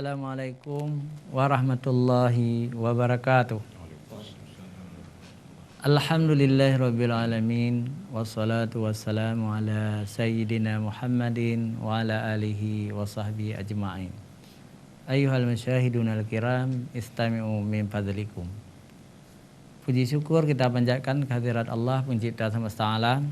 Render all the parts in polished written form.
Assalamualaikum warahmatullahi wabarakatuh. Alhamdulillahirabbil alamin wassalatu wassalamu ala sayyidina Muhammadin wa ala alihi wa sahbihi ajma'in. Ayyuhal masyahidunal kiram istami'u min fadlikum. Puji syukur kita panjatkan kehadirat Allah pencipta semesta alam.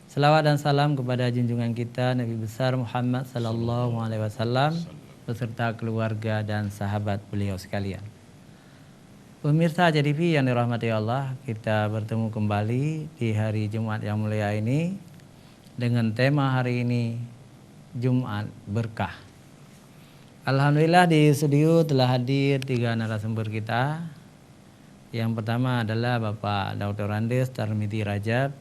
Selawat dan salam kepada junjungan kita Nabi besar Muhammad sallallahu alaihi wasallam beserta keluarga dan sahabat beliau sekalian. Pemirsa JTV yang dirahmati Allah, kita bertemu kembali di hari Jumat yang mulia ini dengan tema hari ini Jumat Berkah. Alhamdulillah di studio telah hadir 3 narasumber kita. Yang pertama adalah Bapak Dr. Andes Tarmizi Rajab,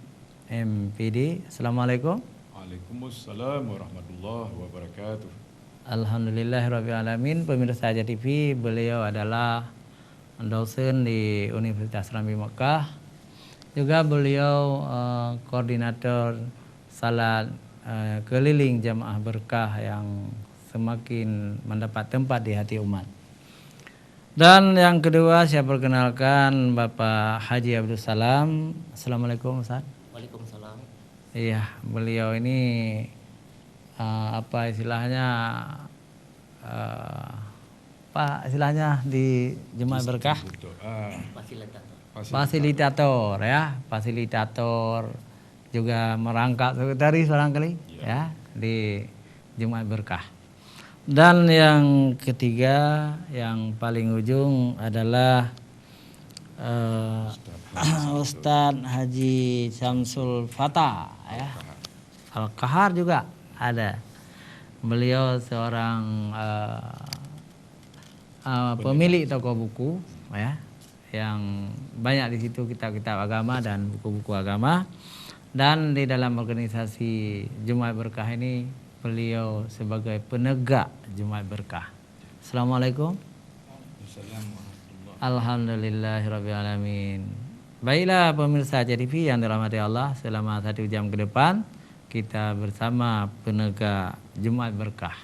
MPD. Assalamualaikum. Waalaikumsalam warahmatullahi wabarakatuh. Alhamdulillahirrahmanirrahim. Pemirsa JTV, beliau adalah dosen di Universitas Rambi Mekah. Juga beliau koordinator salat keliling jamaah berkah yang semakin mendapat tempat di hati umat. Dan yang kedua saya perkenalkan Bapak Haji Abdul Salam. Assalamualaikum Ustaz. Waalaikumsalam. Iya, beliau ini apa istilahnya di Jumat Berkah fasilitator ya, fasilitator juga merangkap sekretaris barangkali ya di Jumat Berkah. Dan yang ketiga yang paling ujung adalah Ustadz Haji Syamsul Fatah ya, Al-Kahar juga ada. Beliau seorang pemilik toko buku ya, yang banyak di situ kitab-kitab agama dan buku-buku agama. Dan di dalam organisasi Jumat Berkah ini beliau sebagai penegak Jumat Berkah. Assalamualaikum. Alhamdulillahirabbil alamin. Baiklah pemirsa JTV yang dirahmati Allah, selama 1 jam ke depan kita bersama penegak Jumat Berkah.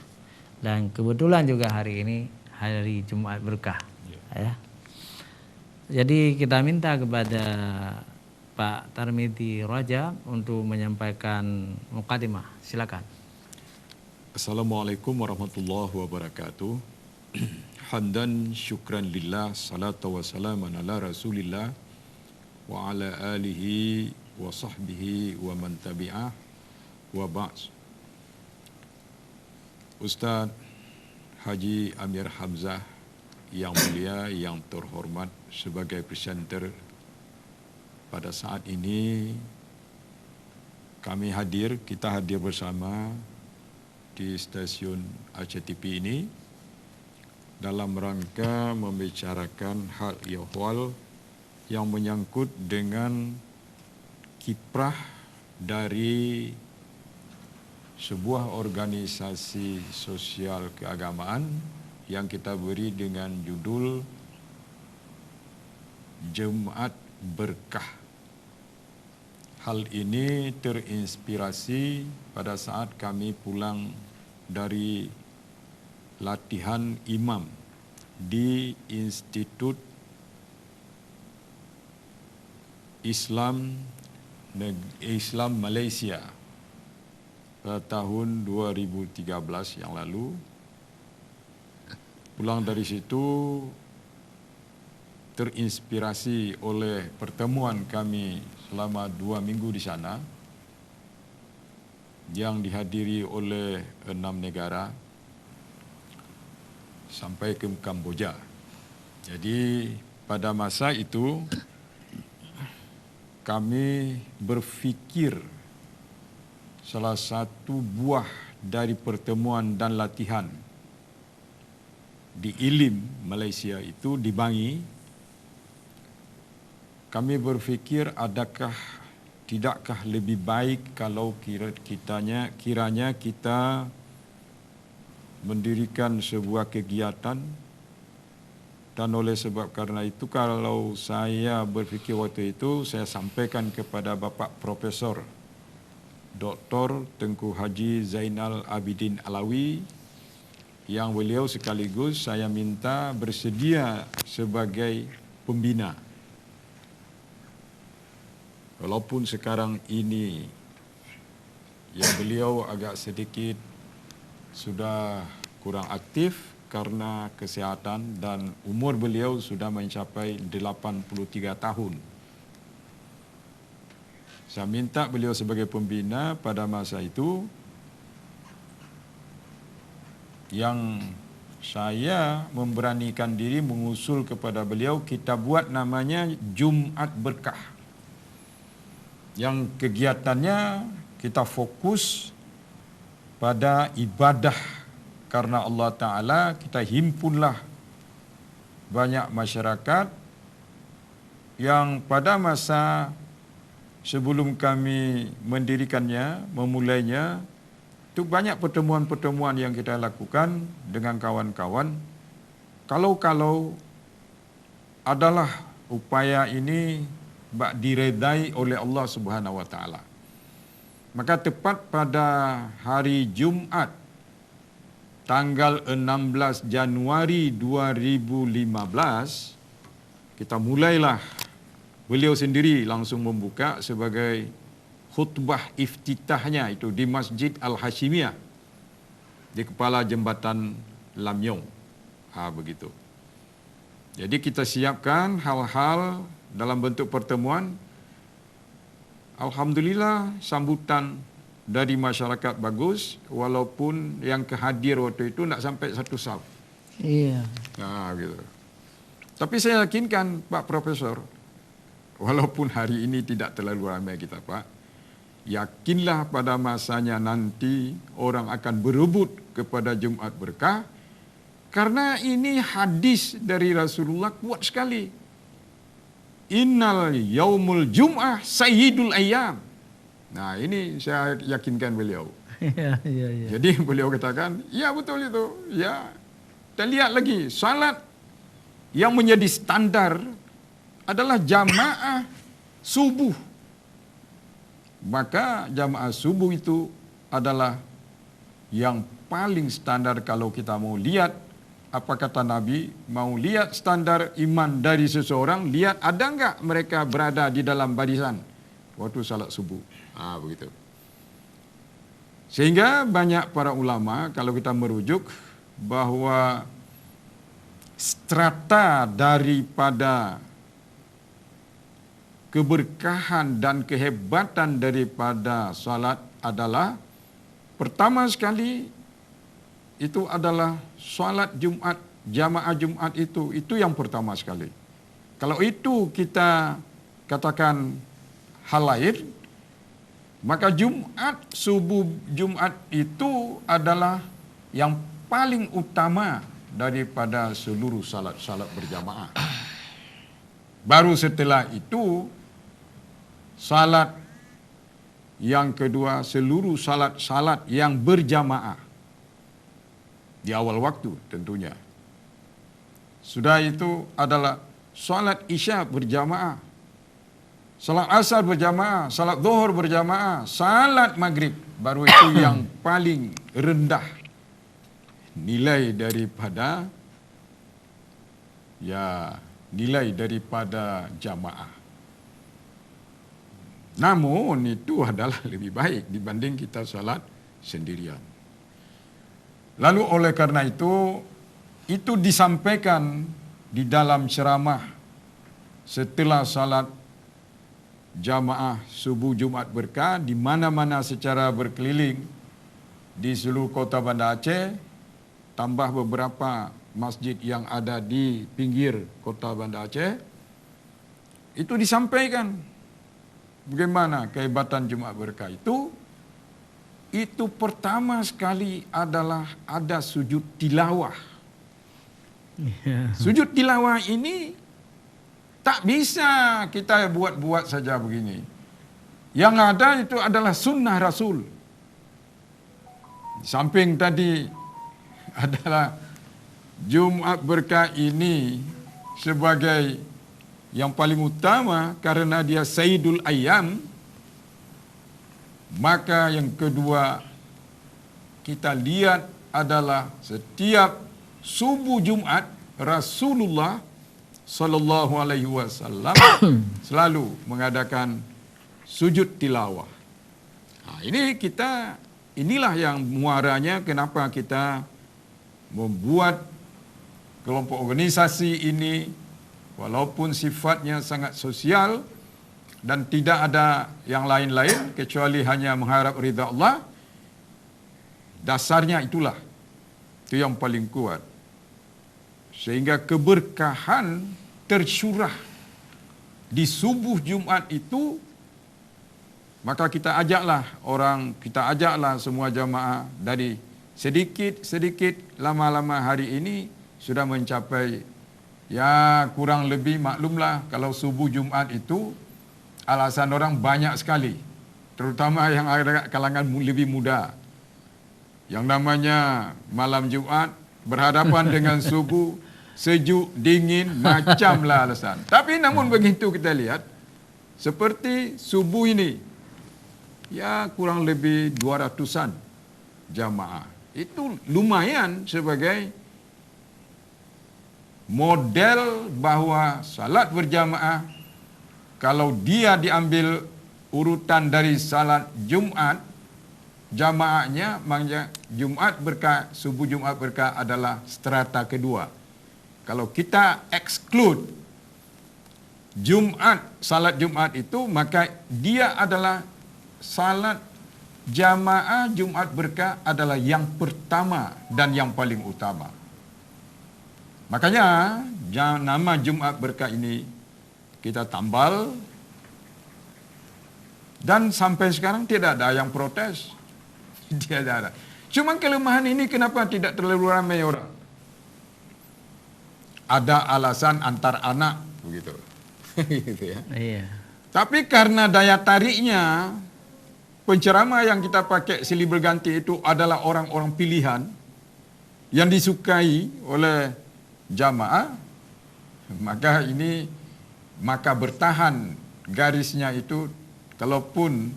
Dan kebetulan juga hari ini hari Jumat Berkah ya. Jadi kita minta kepada Pak Tarmizi Rajab untuk menyampaikan mukadimah. Silakan. Assalamualaikum warahmatullahi wabarakatuh. Hamdan syukran lillah, salatu wassalaman ala rasulillah wa ala alihi wa sahbihi wa man tabi'ah wa ba'd. Ustaz Haji Amir Hamzah yang mulia, yang terhormat sebagai presenter, pada saat ini kita hadir bersama di stasiun RCTP ini dalam rangka membicarakan hal ehwal yang menyangkut dengan kiprah dari sebuah organisasi sosial keagamaan yang kita beri dengan judul Jumat Berkah. Hal ini terinspirasi pada saat kami pulang dari latihan imam di Institut Islam Malaysia pada tahun 2013 yang lalu. Pulang dari situ terinspirasi oleh pertemuan kami selama 2 minggu di sana yang dihadiri oleh 6 negara sampai ke Kamboja. Jadi pada masa itu kami berfikir salah satu buah dari pertemuan dan latihan di ILIM Malaysia itu di Bangi. Kami berfikir tidakkah lebih baik kalau kiranya kita mendirikan sebuah kegiatan. Dan oleh sebab karena itu, kalau saya berfikir waktu itu, saya sampaikan kepada Bapak Profesor Dr. Tengku Haji Zainal Abidin Alawi yang beliau sekaligus saya minta bersedia sebagai pembina. Walaupun sekarang ini yang beliau agak sedikit sudah kurang aktif karena kesihatan dan umur beliau sudah mencapai 83 tahun. Saya minta beliau sebagai pembina pada masa itu, yang saya memberanikan diri mengusul kepada beliau, kita buat namanya Jumat Berkah. Yang kegiatannya kita fokus pada ibadah karena Allah Ta'ala. Kita himpunlah banyak masyarakat yang pada masa sebelum kami mendirikannya, memulainya, itu banyak pertemuan-pertemuan yang kita lakukan dengan kawan-kawan. Kalau adalah upaya ini diredai oleh Allah Subhanahu wa Ta'ala. Maka tepat pada hari Jumat tanggal 16 Januari 2015 kita mulailah, beliau sendiri langsung membuka sebagai khutbah iftitahnya itu di Masjid Al-Hashimiyah di kepala jembatan Lamyong. Begitu. Jadi kita siapkan hal-hal dalam bentuk pertemuan. Alhamdulillah sambutan dari masyarakat bagus, walaupun yang kehadir waktu itu nak sampai satu saf. Iya. Gitu. Tapi saya yakinkan Pak Profesor, walaupun hari ini tidak terlalu ramai kita Pak, yakinlah pada masanya nanti orang akan berebut kepada Jumat Berkah, karena ini hadis dari Rasulullah kuat sekali. Innal yaumul jum'ah sayyidul ayyam. Nah, ini saya yakinkan beliau. Iya. Jadi beliau katakan, ya betul itu. Ya, kita lihat lagi, salat yang menjadi standar adalah jamaah subuh. Maka jamaah subuh itu adalah yang paling standar kalau kita mau lihat apa kata Nabi, mau lihat standar iman dari seseorang, lihat ada enggak mereka berada di dalam barisan waktu salat subuh. Begitu. Sehingga banyak para ulama kalau kita merujuk bahwa strata daripada keberkahan dan kehebatan daripada salat adalah pertama sekali itu adalah salat Jumat, jamaah Jumat itu yang pertama sekali. Kalau itu kita katakan hal lain, maka Jumat, subuh Jumat itu adalah yang paling utama daripada seluruh salat-salat berjamaah. Baru setelah itu, salat yang kedua, seluruh salat-salat yang berjamaah. Di awal waktu tentunya. Sudah itu adalah salat Isya berjamaah, salat Asar berjamaah, salat Zuhur berjamaah, salat Maghrib. Baru itu yang paling rendah nilai daripada jamaah. Namun itu adalah lebih baik dibanding kita salat sendirian. Lalu oleh karena itu disampaikan di dalam ceramah setelah salat jamaah subuh Jumat Berkah di mana-mana secara berkeliling di seluruh kota Banda Aceh, tambah beberapa masjid yang ada di pinggir kota Banda Aceh. Itu disampaikan bagaimana kehebatan Jumat Berkah itu pertama sekali adalah ada sujud tilawah. Sujud tilawah ini tak bisa kita buat-buat saja begini. Yang ada itu adalah sunnah Rasul. Samping tadi adalah Jumat Berkah ini sebagai yang paling utama karena dia Sayyidul Ayyam. Maka yang kedua, kita lihat adalah setiap subuh Jumaat Rasulullah sallallahu alaihi wasallam selalu mengadakan sujud tilawah. Inilah yang muaranya kenapa kita membuat kelompok organisasi ini, walaupun sifatnya sangat sosial dan tidak ada yang lain-lain kecuali hanya mengharap ridha Allah. Dasarnya itulah. Itu yang paling kuat. Sehingga keberkahan tercurah di subuh Jumaat itu, maka kita ajaklah semua jamaah dari sedikit lama-lama hari ini sudah mencapai kurang lebih maklumlah kalau subuh Jumaat itu alasan orang banyak sekali, terutama yang ada kalangan lebih muda. Yang namanya malam Jumaat berhadapan dengan subuh, sejuk, dingin, macamlah alasan. Tapi namun begitu kita lihat, seperti subuh ini, kurang lebih 200-an jamaah. Itu lumayan sebagai model bahawa salat berjamaah, kalau dia diambil urutan dari salat Jumaat, jamaahnya maknanya subuh Jumaat berkah adalah strata kedua. Kalau kita exclude salat Jumaat itu, maka dia adalah salat jamaah Jumaat berkah adalah yang pertama dan yang paling utama. Makanya nama Jumaat berkah ini kita tambal, dan sampai sekarang tidak ada yang protes. Tidak ada. Cuma kelemahan ini kenapa tidak terlalu ramai orang? Ada alasan antar anak begitu. Gitu ya. Iya. Tapi karena daya tariknya, penceramah yang kita pakai silih berganti itu adalah orang-orang pilihan yang disukai oleh jamaah, maka bertahan garisnya itu, kalaupun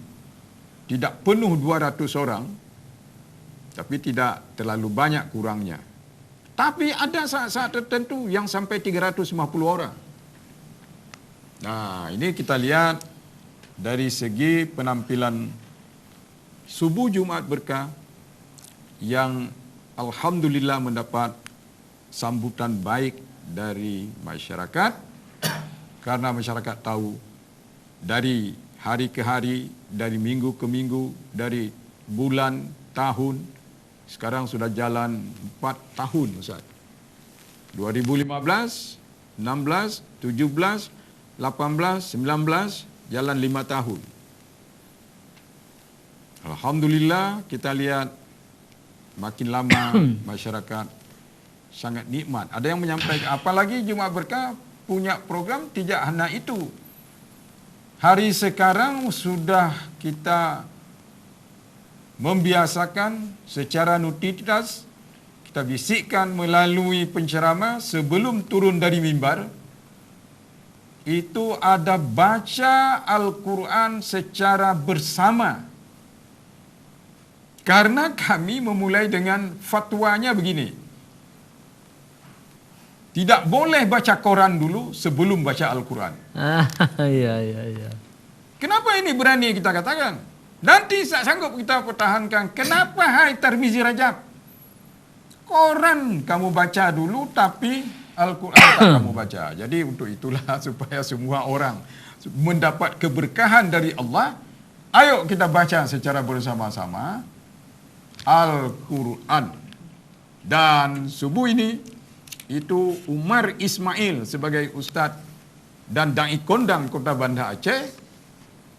tidak penuh 200 orang, tapi tidak terlalu banyak kurangnya. Tapi ada saat-saat tertentu yang sampai 350 orang. Nah, ini kita lihat dari segi penampilan subuh Jumaat berkah yang alhamdulillah mendapat sambutan baik dari masyarakat, karena masyarakat tahu dari hari ke hari, dari minggu ke minggu, dari bulan, tahun, sekarang sudah jalan 4 tahun Ustaz. 2015, 16, 17, 18, 19, jalan 5 tahun. Alhamdulillah, kita lihat makin lama masyarakat sangat nikmat. Ada yang menyampaikan, apalagi Jumaat Berkah punya program tidak hanya itu. Hari sekarang sudah kita membiasakan secara rutinitas, kita bisikkan melalui penceramah sebelum turun dari mimbar, itu ada baca Al-Quran secara bersama. Karena kami memulai dengan fatwanya begini, tidak boleh baca Quran dulu sebelum baca Al-Quran. Iya. Kenapa ini berani kita katakan? Nanti tak sanggup kita pertahankan. Kenapa hai Tirmizi Rajab? Quran kamu baca dulu, tapi Al-Quran tak kamu baca. Jadi untuk itulah, supaya semua orang mendapat keberkahan dari Allah, ayo kita baca secara bersama-sama Al-Quran. Dan subuh ini, itu Umar Ismail sebagai Ustaz dan Da'i Kondang Kota Banda Aceh,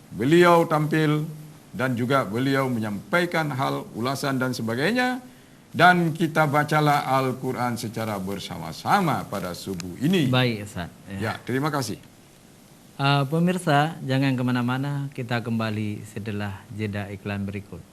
beliau tampil dan juga beliau menyampaikan hal ulasan dan sebagainya, dan kita bacalah Al-Quran secara bersama-sama pada subuh ini. Baik Ustaz. Ya, terima kasih. Pemirsa, jangan kemana-mana, kita kembali setelah jeda iklan berikut.